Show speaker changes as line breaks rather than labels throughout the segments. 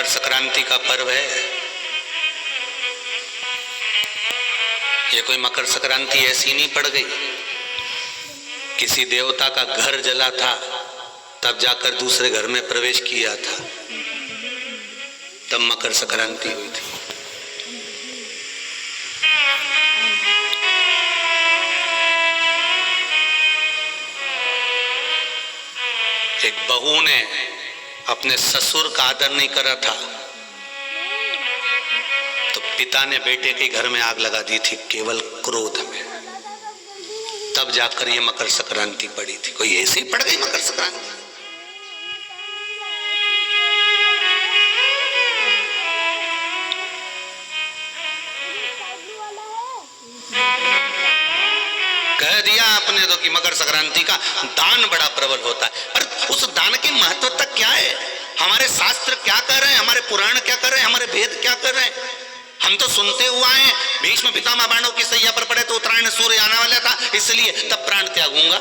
मकर संक्रांति का पर्व है। ये कोई मकर संक्रांति ऐसी नहीं पड़ गई, किसी देवता का घर जला था तब जाकर दूसरे घर में प्रवेश किया था, तब मकर संक्रांति हुई थी। एक बहू ने अपने ससुर का आदर नहीं करा था तो पिता ने बेटे के घर में आग लगा दी थी, केवल क्रोध में। तब जाकर ये मकर संक्रांति पड़ी थी। कोई ऐसे ही पड़ गई मकर संक्रांति? कह दिया आपने तो कि मकर संक्रांति का दान बड़ा प्रबल होता है, पर उस दान की महत्वता क्या है? हमारे शास्त्र क्या कर रहे हैं, हमारे पुराण क्या कर रहे हैं, हमारे वेद क्या कर रहे हैं? हम तो सुनते हुआ हैं भीष्म पितामह बाणों की सैया पर पड़े तो उत्तरायण सूर्य आने वाला था, इसलिए तब प्राण त्यागूंगा।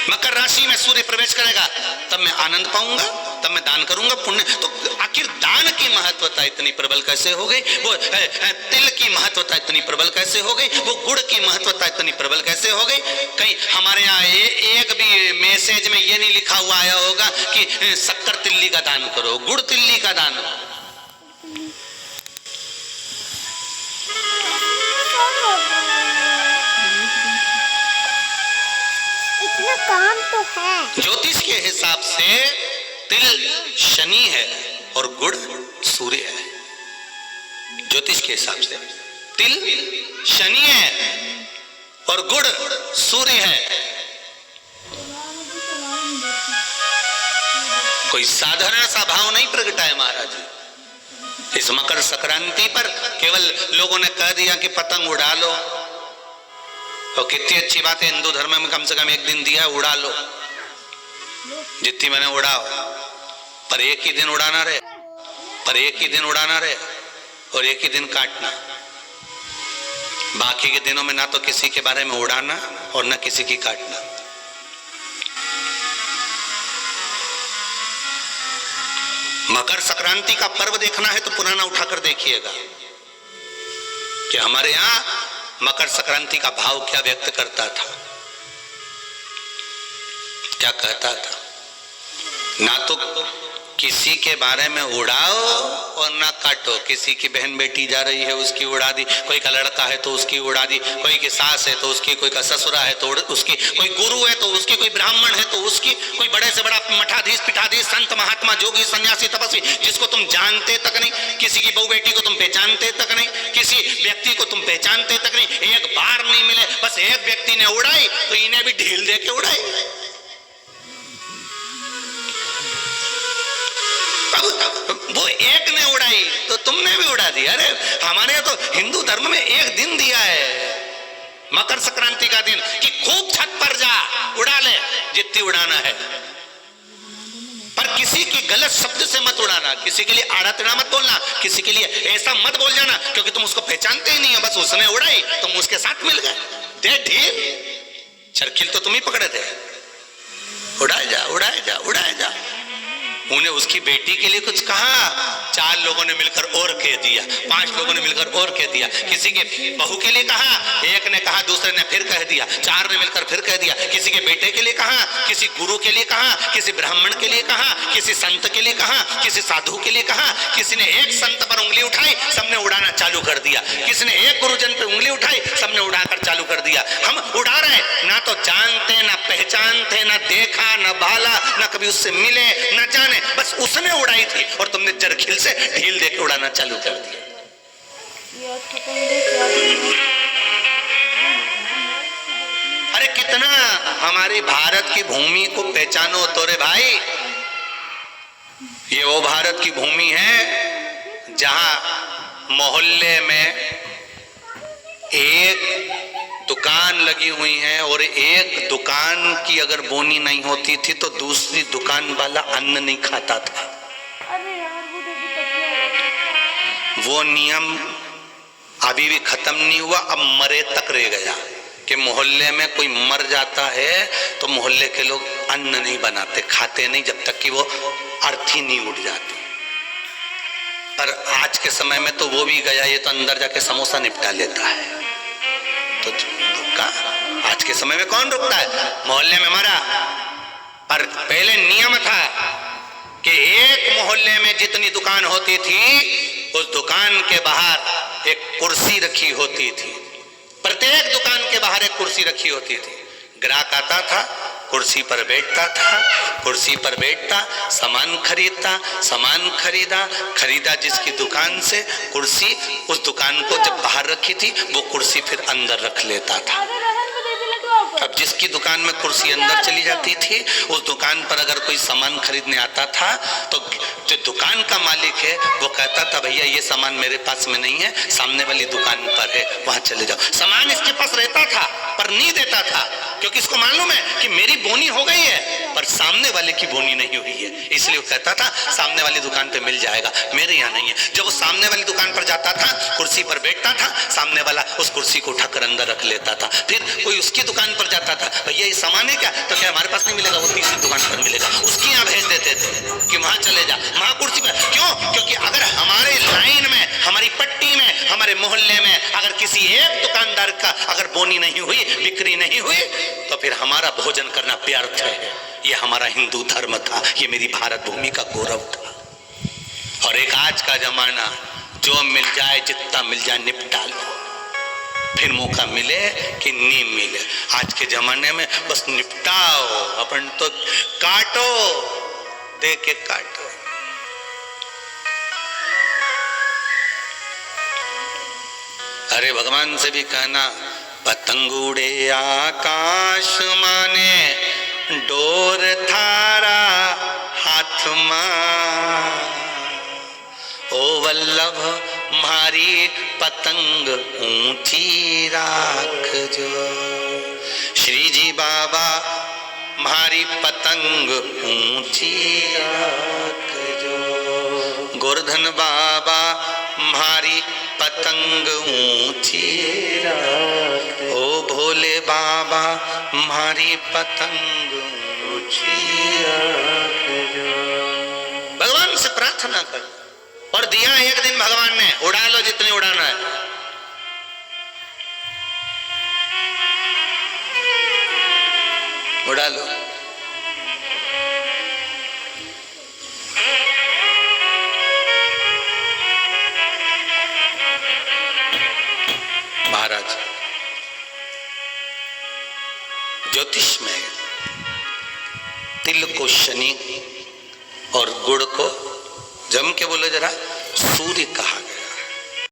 मकर राशि में सूर्य प्रवेश करेगा तब मैं आनंद पाऊंगा, तब मैं दान करूंगा, पुण्य। तो आखिर दान की महत्वता इतनी प्रबल कैसे हो गई? वो तिल की महत्वता इतनी प्रबल कैसे हो गई? वो गुड़ की महत्वता इतनी प्रबल कैसे हो गई? कहीं हमारे यहाँ एक भी मैसेज में ये नहीं लिखा हुआ आया होगा कि शक्कर तिल्ली का दान करो, गुड़ तिल्ली का दान।
इतना काम तो है।
ज्योतिष के हिसाब से तिल शनि है और गुड़ सूर्य है। ज्योतिष के हिसाब से तिल शनि है और गुड़ सूर्य है। कोई साधारण सा भाव नहीं प्रगटा है महाराज। इस मकर संक्रांति पर केवल लोगों ने कह दिया कि पतंग उड़ा लो, तो कितनी अच्छी बात है, हिंदू धर्म में कम से कम एक दिन दिया, उड़ा लो, जितनी मैंने उड़ाओ, पर एक ही दिन उड़ाना रहे, पर एक ही दिन उड़ाना रहे और एक ही दिन काटना। बाकी के दिनों में ना तो किसी के बारे में उड़ाना और ना किसी की काटना। मकर संक्रांति का पर्व देखना है तो पुराना उठाकर देखिएगा कि हमारे यहां मकर संक्रांति का भाव क्या व्यक्त करता था, क्या कहता था। ना तो किसी के बारे में उड़ाओ और ना काटो। किसी की बहन बेटी जा रही है उसकी उड़ा दी, कोई का लड़का है तो उसकी उड़ा दी, कोई की सास है तो उसकी, कोई का ससुरा है तो उसकी, कोई गुरु है तो उसकी, कोई ब्राह्मण है तो उसकी, कोई बड़े से बड़ा मठाधीश पीठाधीश संत महात्मा जोगी सन्यासी तपस्वी जिसको तुम जानते तक नहीं, किसी की बहू बेटी को तुम पहचानते तक नहीं, किसी व्यक्ति को तुम पहचानते तक नहीं, एक बार नहीं मिले, बस एक व्यक्ति ने उड़ाई तो इन्हें भी ढील दे के उड़ाई। वो एक ने उड़ाई तो तुमने भी उड़ा दी। अरे हमारे तो हिंदू धर्म में एक दिन दिया है मकर संक्रांति का दिन कि खूब छत पर जा उड़ा ले जितनी उड़ाना है, पर किसी की गलत शब्द से मत उड़ाना, किसी के लिए आड़ा टेढ़ा मत बोलना, किसी के लिए ऐसा मत बोल जाना क्योंकि तुम उसको पहचानते ही नहीं हो, बस उसने उड़ाई तुम उसके साथ मिल गए। दे ढील, चरखिल तो तुम ही पकड़े थे। उड़ाए जा उड़ाए जा उड़ाए जा। उन्हें उसकी बेटी के लिए कुछ कहा, 4 लोगों ने मिलकर और कह दिया, 5 लोगों ने मिलकर और कह दिया। किसी के बहू के लिए कहा, एक ने कहा, दूसरे ने फिर कह दिया, 4 ने मिलकर फिर कह दिया। किसी के बेटे के लिए कहा, किसी गुरु के लिए कहा, किसी ब्राह्मण के लिए कहा, किसी संत के लिए कहा, किसी साधु के लिए कहा। किसी ने एक संत पर उंगली उठाई, सबने उड़ाना चालू कर दिया। किसी ने एक गुरुजन पर उंगली उठाई, सबने उड़ाकर चालू कर दिया। हम उड़ा रहे, ना तो जानते, ना पहचानते, ना देखा, ना भाला, ना कभी उससे मिले, ना जाने, बस उसने उड़ाई थी और तुमने जरखिल से ढील देकर उड़ाना चालू कर दिया। अरे कितना हमारी भारत की भूमि को पहचानो तो रे भाई। ये वो भारत की भूमि है जहां मोहल्ले में एक दुकान लगी हुई है और एक दुकान की अगर बोनी नहीं होती थी तो दूसरी दुकान वाला अन्न नहीं खाता था। वो नियम अभी भी खत्म नहीं हुआ, अब मरे तक रह गया। कि मोहल्ले में कोई मर जाता है तो मोहल्ले के लोग अन्न नहीं बनाते, खाते नहीं जब तक कि वो अर्थी नहीं उठ जाती। पर आज के समय में तो वो भी गया, ये तो अंदर जाके समोसा निपटा लेता है। तो रुका, आज के समय में कौन रुकता है? मोहल्ले में मरा, पर पहले नियम था कि एक मोहल्ले में जितनी दुकान होती थी उस दुकान के बाहर एक कुर्सी रखी होती थी। प्रत्येक दुकान के बाहर एक कुर्सी रखी होती थी। ग्राहक आता था, कुर्सी पर बैठता था, कुर्सी पर बैठता, सामान खरीदता, सामान खरीदा जिसकी दुकान से कुर्सी, उस दुकान को जब बाहर रखी थी वो कुर्सी फिर अंदर रख लेता था। अब जिसकी दुकान में कुर्सी अंदर चली जाती थी, उस दुकान पर अगर कोई सामान खरीदने आता था तो जो दुकान का मालिक है वो कहता था भैया ये सामान मेरे पास में नहीं है, सामने वाली दुकान पर है, वहां चले जाओ। सामान इसके पास रहता था पर नहीं देता था, क्योंकि इसको मालूम है कि मेरी बोनी हो गई है पर सामने वाले की बोनी नहीं हुई है, इसलिए वो कहता था सामने वाली दुकान पे मिल जाएगा, मेरे यहाँ नहीं है। जब वो सामने वाली दुकान पर जाता था, कुर्सी पर बैठता था, सामने वाला उस कुर्सी को उठाकर अंदर रख लेता था। फिर कोई उसकी दुकान पर जाता था, भैया ये सामान है क्या? तो क्या हमारे पास नहीं मिलेगा, वो तीसरी दुकान पर मिलेगा, उसकी यहाँ भेज देते थे कि वहां चले जा, वहां कुर्सी पर। क्यों? क्योंकि अगर हमारे लाइन में, हमारी पट्टी में, हमारे मोहल्ले में अगर किसी एक दुकानदार का अगर बोनी नहीं हुई, बिक्री नहीं हुई, तो फिर हमारा भोजन करना व्यर्थ है। ये हमारा हिंदू धर्म था, ये मेरी भारत भूमि का गौरव था। और एक आज का जमाना, जो मिल जाए जितना मिल जाए निपटा लो, फिर मौका मिले कि नहीं मिले। आज के जमाने में बस निपटाओ, अपन तो काटो, दे के काटो। अरे भगवान से भी कहना, पतंग उड़े आकाश माने, डोर थारा हाथ मां, ओ वल्लभ मारी पतंग ऊंची राख जो। श्री जी बाबा मारी पतंग ऊंची राख जो। गोवर्धन बाबा मारी पतंग ऊंची राख, ओ भोले बाबा मारी पतंग ऊंची राख जो। भगवान से प्रार्थना कर, और दिया एक दिन भगवान ने, उड़ा लो जितनी उड़ाना है। उड़ा लो। महाराज ज्योतिष में तिल को शनि और गुड़ को जम के बोलो जरा सूर्य कहा गया।